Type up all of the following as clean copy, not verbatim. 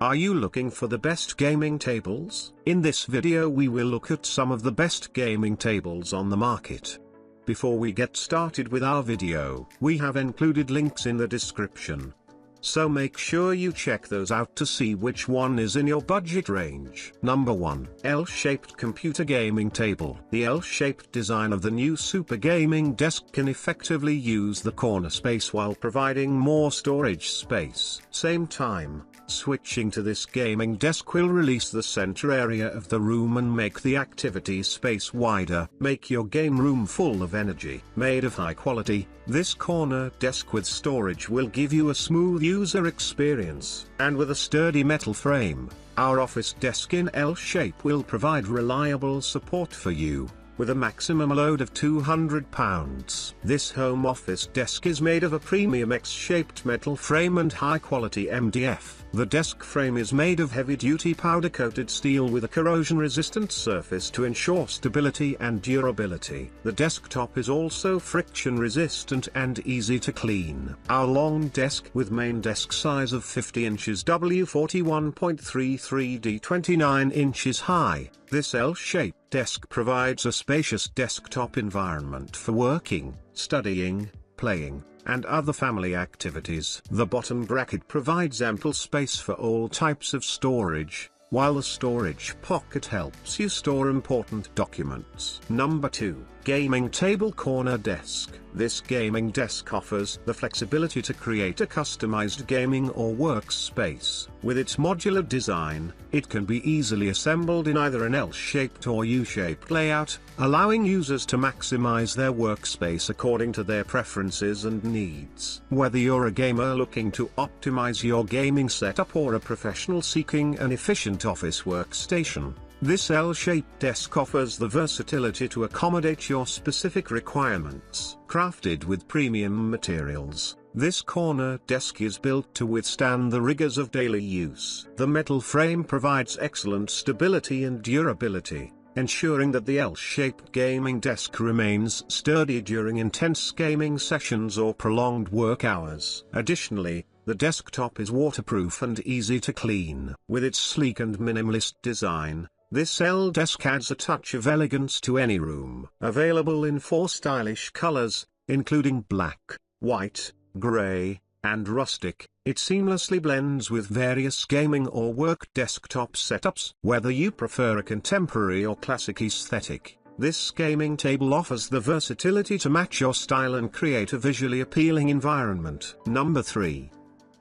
Are you looking for the best gaming tables? In this video we will look at some of the best gaming tables on the market. Before we get started with our video, we have included links in the description. So make sure you check those out to see which one is in your budget range. Number 1. L-shaped computer gaming table. The L-shaped design of the new super gaming desk can effectively use the corner space while providing more storage space. Same time, switching to this gaming desk will release the center area of the room and make the activity space wider. Make your game room full of energy. Made of high quality, this corner desk with storage will give you a smooth user experience. And with a sturdy metal frame, our office desk in L shape will provide reliable support for you. With a maximum load of 200 pounds. This home office desk is made of a premium X-shaped metal frame and high-quality MDF. The desk frame is made of heavy-duty powder-coated steel with a corrosion-resistant surface to ensure stability and durability. The desktop is also friction-resistant and easy to clean. Our long desk with main desk size of 50 inches W41.33D 29 inches high. This L-shaped desk provides a spacious desktop environment for working, studying, playing, and other family activities. The bottom bracket provides ample space for all types of storage, while the storage pocket helps you store important documents. Number 2. Gaming Table Corner Desk. This gaming desk offers the flexibility to create a customized gaming or workspace. With its modular design, it can be easily assembled in either an L-shaped or U-shaped layout, allowing users to maximize their workspace according to their preferences and needs. Whether you're a gamer looking to optimize your gaming setup or a professional seeking an efficient office workstation, this L-shaped desk offers the versatility to accommodate your specific requirements. Crafted with premium materials, this corner desk is built to withstand the rigors of daily use. The metal frame provides excellent stability and durability, ensuring that the L-shaped gaming desk remains sturdy during intense gaming sessions or prolonged work hours. Additionally, the desktop is waterproof and easy to clean. With its sleek and minimalist design, this L-desk adds a touch of elegance to any room. Available in 4 stylish colors, including black, white, gray, and rustic, it seamlessly blends with various gaming or work desktop setups. Whether you prefer a contemporary or classic aesthetic, this gaming table offers the versatility to match your style and create a visually appealing environment. Number 3.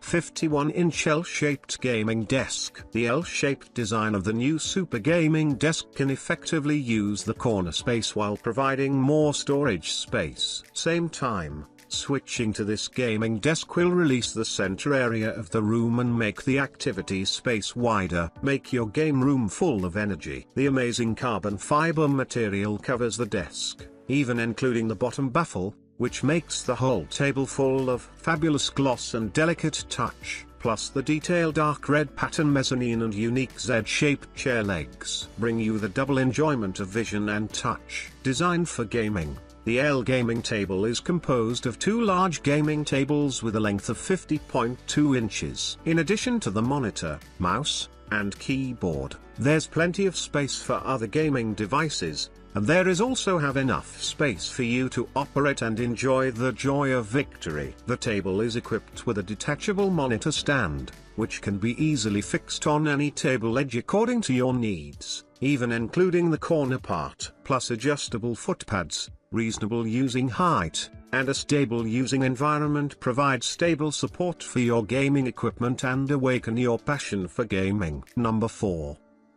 51-inch L-shaped gaming desk. The L-shaped design of the new super gaming desk can effectively use the corner space while providing more storage space. Same time, switching to this gaming desk will release the center area of the room and make the activity space wider. Make your game room full of energy. The amazing carbon fiber material covers the desk, even including the bottom baffle, which makes the whole table full of fabulous gloss and delicate touch. Plus the detailed dark red pattern mezzanine and unique Z-shaped chair legs bring you the double enjoyment of vision and touch. Designed for gaming, the L gaming table is composed of 2 large gaming tables with a length of 50.2 inches. In addition to the monitor, mouse, and keyboard, there's plenty of space for other gaming devices, and there is also enough space for you to operate and enjoy the joy of victory. The table is equipped with a detachable monitor stand, which can be easily fixed on any table edge according to your needs, even including the corner part. Plus adjustable footpads, reasonable using height, and a stable using environment provide stable support for your gaming equipment and awaken your passion for gaming. Number 4.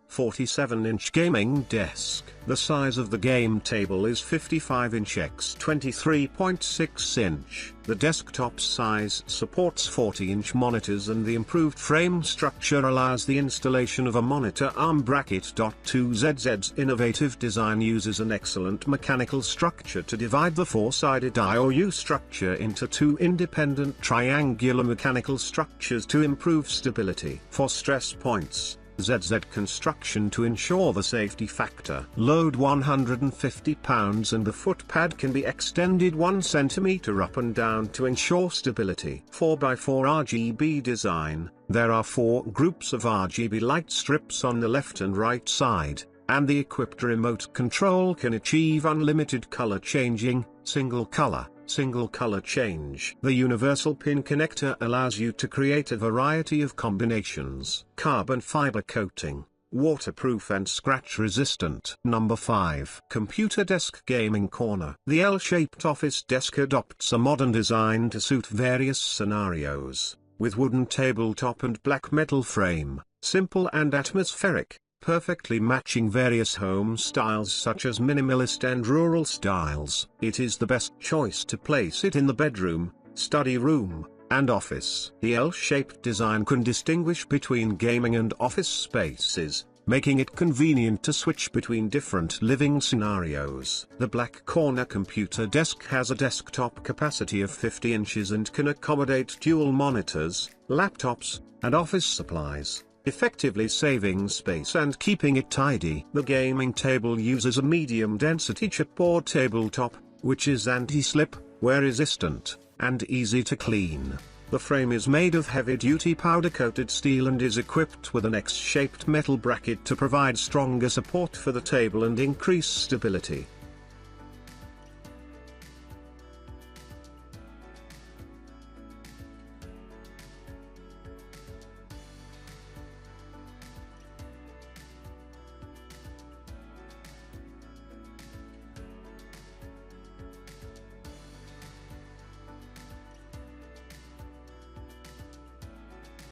47-inch gaming desk. The size of the game table is 55-inch x 23.6-inch. The desktop size supports 40-inch monitors and the improved frame structure allows the installation of a monitor arm bracket. 2ZZ's innovative design uses an excellent mechanical structure to divide the 4-sided I or U structure into 2 independent triangular mechanical structures to improve stability. For stress points, ZZ construction to ensure the safety factor. Load 150 pounds and the footpad can be extended 1 centimeter up and down to ensure stability. 4x4 RGB design, There are 4 groups of RGB light strips on the left and right side, and the equipped remote control can achieve unlimited color changing, single color change. The universal pin connector allows you to create a variety of combinations. Carbon fiber coating, waterproof and scratch resistant. Number 5. Computer Desk Gaming Corner. The L-shaped office desk adopts a modern design to suit various scenarios. With wooden tabletop and black metal frame, simple and atmospheric, perfectly matching various home styles such as minimalist and rural styles. It is the best choice to place it in the bedroom, study room, and office. The L-shaped design can distinguish between gaming and office spaces, making it convenient to switch between different living scenarios. The black corner computer desk has a desktop capacity of 50 inches and can accommodate dual monitors, laptops, and office supplies, effectively saving space and keeping it tidy. The gaming table uses a medium-density chipboard tabletop, which is anti-slip, wear-resistant, and easy to clean. The frame is made of heavy-duty powder-coated steel and is equipped with an X-shaped metal bracket to provide stronger support for the table and increase stability.